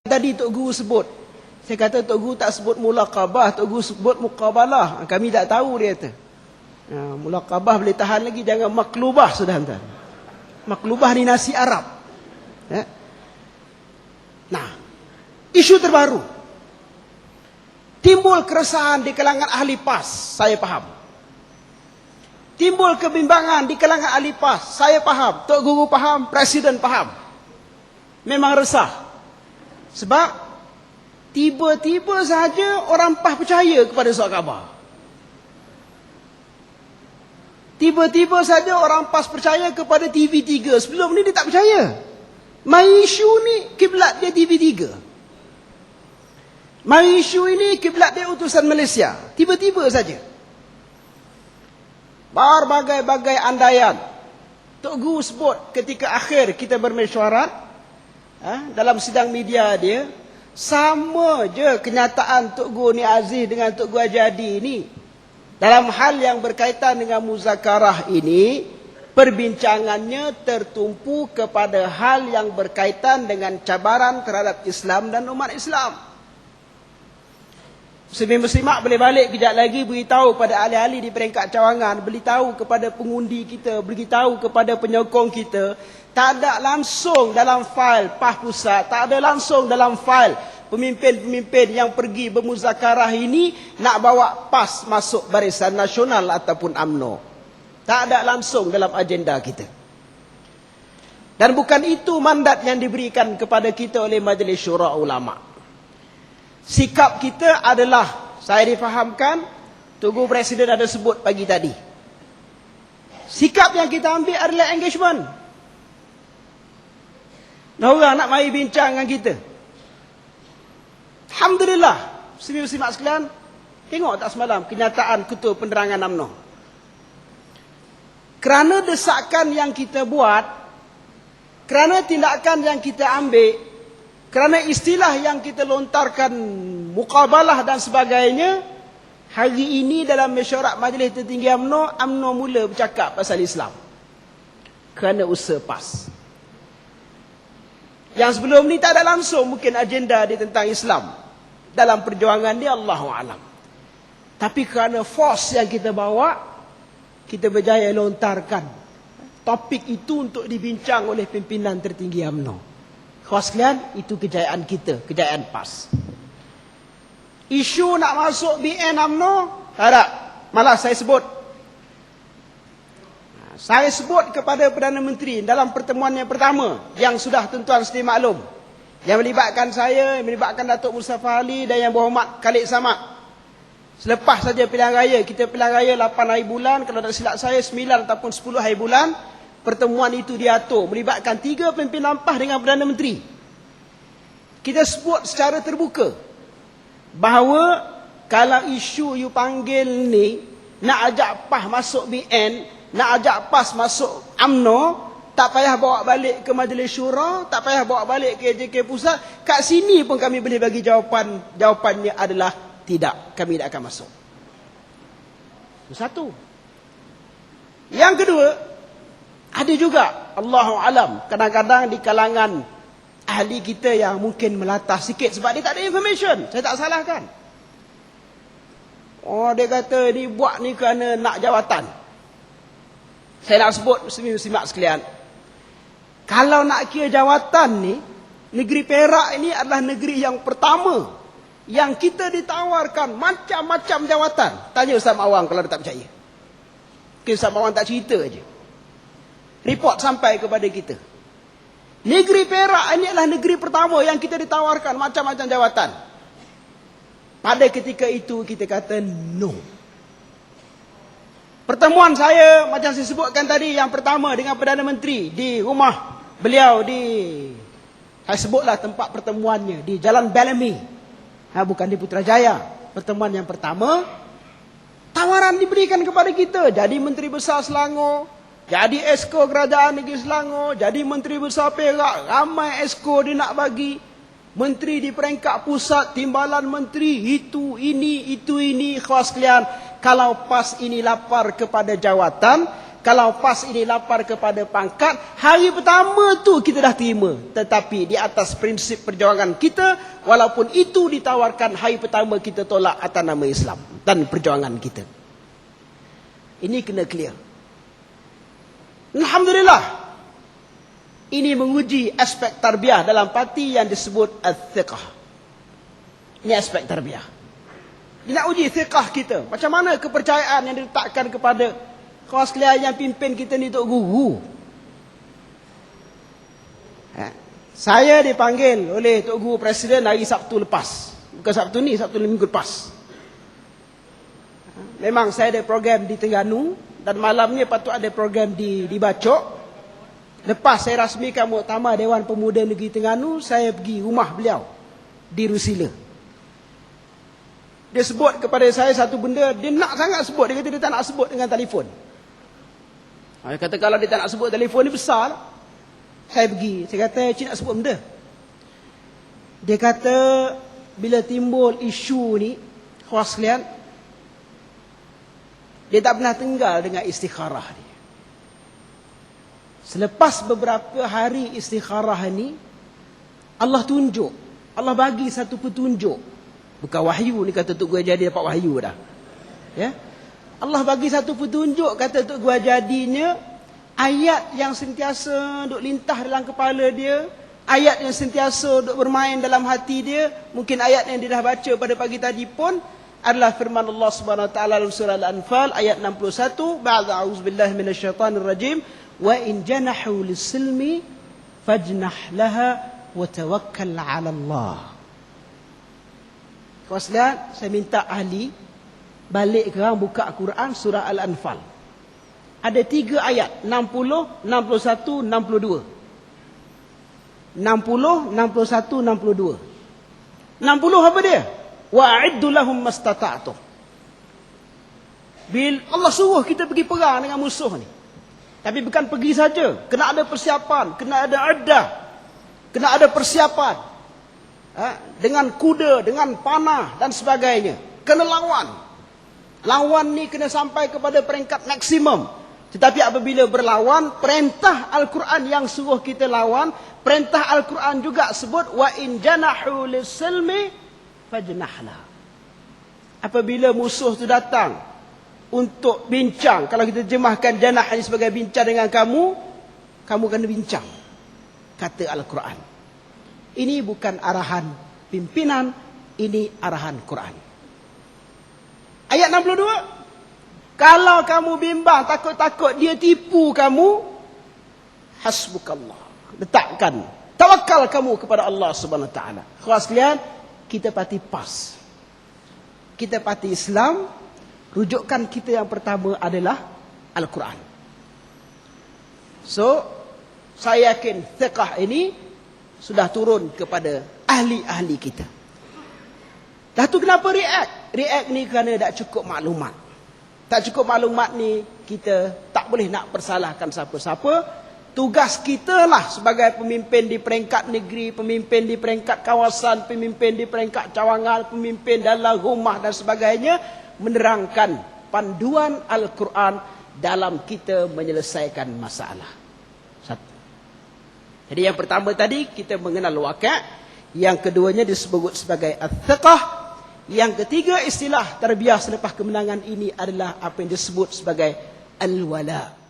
Tadi Tok Guru sebut, saya kata Tok Guru tak sebut mulaqabah, Tok Guru sebut muqabalah. Kami tak tahu dia kata. Mulaqabah boleh tahan lagi, jangan maklubah sudah hantar. Maklubah ni nasi Arab. Nah, isu terbaru. Timbul keresahan di kalangan ahli PAS, saya faham. Timbul kebimbangan di kalangan ahli PAS, saya faham. Tok Guru faham, Presiden faham. Memang resah. Sebab tiba-tiba saja orang PAS percaya kepada surat khabar. Tiba-tiba saja orang PAS percaya kepada TV3. Sebelum ni dia tak percaya. Mai isu ni kiblat dia TV3. Mai isu ini kiblat dia utusan Malaysia. Tiba-tiba saja. Berbagai-bagai andaian. Tok Guru sebut ketika akhir kita bermesyuarat, dalam sidang media dia, sama je kenyataan Tok Guru Ni Aziz dengan Tok Guru Ajadi ni. Dalam hal yang berkaitan dengan muzakarah ini, perbincangannya tertumpu kepada hal yang berkaitan dengan cabaran terhadap Islam dan umat Islam. Muslimin-muslimat boleh balik kejap lagi beritahu pada ahli-ahli di peringkat cawangan, beritahu kepada pengundi kita, beritahu kepada penyokong kita. Tak ada langsung dalam fail PAS Pusat, tak ada langsung dalam fail pemimpin-pemimpin yang pergi bermuzakarah ini nak bawa PAS masuk Barisan Nasional ataupun UMNO. Tak ada langsung dalam agenda kita. Dan bukan itu mandat yang diberikan kepada kita oleh Majlis Syura Ulama. Sikap kita adalah, saya difahamkan, Tok Guru Presiden ada sebut pagi tadi. Sikap yang kita ambil adalah engagement. Orang nak mari bincang dengan kita. Alhamdulillah, muslimin-muslimat sekalian, tengok tak semalam kenyataan Ketua Penerangan UMNO. Kerana desakan yang kita buat, kerana tindakan yang kita ambil, kerana istilah yang kita lontarkan, muqabalah dan sebagainya, hari ini dalam mesyuarat Majlis Tertinggi UMNO, UMNO mula bercakap pasal Islam. Kerana usaha PAS. Yang sebelum ni tak ada langsung mungkin agenda dia tentang Islam. Dalam perjuangan dia, Allahu a'lam. Tapi kerana force yang kita bawa, kita berjaya lontarkan topik itu untuk dibincang oleh pimpinan tertinggi UMNO. Kawan sekalian, itu kejayaan kita, kejayaan PAS. Isu nak masuk BN UMNO, tak ada. Malah saya sebut. Saya sebut kepada Perdana Menteri dalam pertemuan yang pertama, yang sudah tuan-tuan sedia maklum, yang melibatkan saya, yang melibatkan Datuk Mustafa Ali dan Yang Berhormat Khalid Samad. Selepas saja pilihan raya, kita pilihan raya 8 hari bulan, kalau tak silap saya 9 ataupun 10 hari bulan, pertemuan itu diatur, melibatkan 3 pimpinan PAS dengan Perdana Menteri. Kita sebut secara terbuka, bahawa kalau isu you panggil ni, nak ajak PAS masuk BN, nak ajak PAS masuk UMNO, tak payah bawa balik ke Majlis Syura, tak payah bawa balik ke JK Pusat. Kat sini pun kami boleh bagi jawapan. Jawapannya adalah tidak, kami tak akan masuk. Itu satu. Yang kedua, ada juga, Allahu alam, kadang-kadang di kalangan ahli kita yang mungkin melatah sikit sebab dia tak ada information. Saya tak salahkan. Oh, dia kata ni buat ni kerana nak jawatan. Saya nak sebut muslimin-muslimat sekalian. Kalau nak kira jawatan ni, negeri Perak ini adalah negeri yang pertama yang kita ditawarkan macam-macam jawatan. Tanya Ustaz Mawang kalau dia tak percaya. Mungkin Ustaz Mawang tak cerita aja. Report sampai kepada kita. Negeri Perak ini adalah negeri pertama yang kita ditawarkan macam-macam jawatan. Pada ketika itu kita kata no. Pertemuan saya, macam saya sebutkan tadi, yang pertama dengan Perdana Menteri di rumah beliau di, saya sebutlah tempat pertemuannya, di Jalan Bellamy. Bukan di Putrajaya. Pertemuan yang pertama, tawaran diberikan kepada kita. Jadi Menteri Besar Selangor, jadi Esko Kerajaan Negeri Selangor, jadi Menteri Besar Perak, ramai Esko dia nak bagi. Menteri di peringkat pusat, timbalan menteri, itu, ini, kawan sekalian. Kalau PAS ini lapar kepada jawatan, Kalau PAS ini lapar kepada pangkat, hari pertama tu kita dah terima. Tetapi di atas prinsip perjuangan kita, walaupun itu ditawarkan, hari pertama kita tolak atas nama Islam dan perjuangan kita. Ini kena clear. Alhamdulillah. Ini menguji aspek tarbiyah dalam parti yang disebut al-thiqah. Ini aspek tarbiyah. Dia nak uji thiqah kita. Macam mana kepercayaan yang diletakkan kepada kawan sekalian yang pimpin kita ni, Tok Guru. Saya dipanggil oleh Tok Guru Presiden hari Sabtu lepas. Bukan Sabtu ni, Sabtu minggu lepas. Memang saya ada program di Terengganu, dan malamnya patut ada program di Bacok. Lepas saya rasmikan muktamar Dewan Pemuda Negeri Terengganu, saya pergi rumah beliau di Rusila. Dia sebut kepada saya satu benda, dia nak sangat sebut. Dia kata dia tak nak sebut dengan telefon. Dia kata kalau dia tak nak sebut telefon ni besar. Saya pergi, saya kata cik nak sebut benda. Dia kata bila timbul isu ni, kawan sekalian, dia tak pernah tinggal dengan istikharah dia. Selepas beberapa hari istikharah ni, Allah tunjuk, Allah bagi satu petunjuk. Bukan wahyu ni, kata Tok Guru Jadi dapat wahyu dah. Ya. Allah bagi satu petunjuk, kata Tok Guru Jadinya, ayat yang sentiasa duk lintah dalam kepala dia, ayat yang sentiasa duk bermain dalam hati dia, mungkin ayat yang dia dah baca pada pagi tadi pun adalah firman Allah Subhanahu Wa Taala dalam surah Al-Anfal ayat 61, ba'da a'udzubillahi minasyaitanir rajim, wa in janahu lis-silmi fajnah laha wa tawakkal 'ala Allah. Kawan sekalian, saya minta ahli balik kerang buka Quran surah Al-Anfal. Ada 3 ayat, 60, 61, 62. 60, 61, 62. 60 apa dia? Wa'iddu lahum mastata'tu. Bila Allah suruh kita pergi perang dengan musuh ni. Tapi bukan pergi saja, kena ada persiapan, kena ada addah, kena ada persiapan. Dengan kuda, dengan panah dan sebagainya. Kena lawan. Lawan ni kena sampai kepada peringkat maksimum. Tetapi apabila berlawan, perintah Al-Quran yang suruh kita lawan, perintah Al-Quran juga sebut wa in janahu lis-silmi fajnahla. Apabila musuh tu datang untuk bincang, kalau kita terjemahkan janah ini sebagai bincang dengan kamu, kamu kena bincang, kata Al-Quran. Ini bukan arahan pimpinan, ini arahan Quran. Ayat 62. Kalau kamu bimbang, takut-takut dia tipu kamu, hasbukallah. Letakkan, tawakal kamu kepada Allah Subhanahu Wa Taala. Kawan sekalian, kita parti PAS. Kita parti Islam, rujukan kita yang pertama adalah Al-Quran. So, saya yakin thiqah ini sudah turun kepada ahli-ahli kita. Dah tu kenapa react? React ni kerana tak cukup maklumat. Tak cukup maklumat ni, kita tak boleh nak persalahkan siapa-siapa. Tugas kita lah sebagai pemimpin di peringkat negeri, pemimpin di peringkat kawasan, pemimpin di peringkat cawangan, pemimpin dalam rumah dan sebagainya, menerangkan panduan Al-Quran dalam kita menyelesaikan masalah. Satu. Jadi yang pertama tadi, kita mengenal waqi'. Yang keduanya disebut sebagai al-thiqah. Yang ketiga, istilah tarbiyah selepas kemenangan ini adalah apa yang disebut sebagai al-wala'.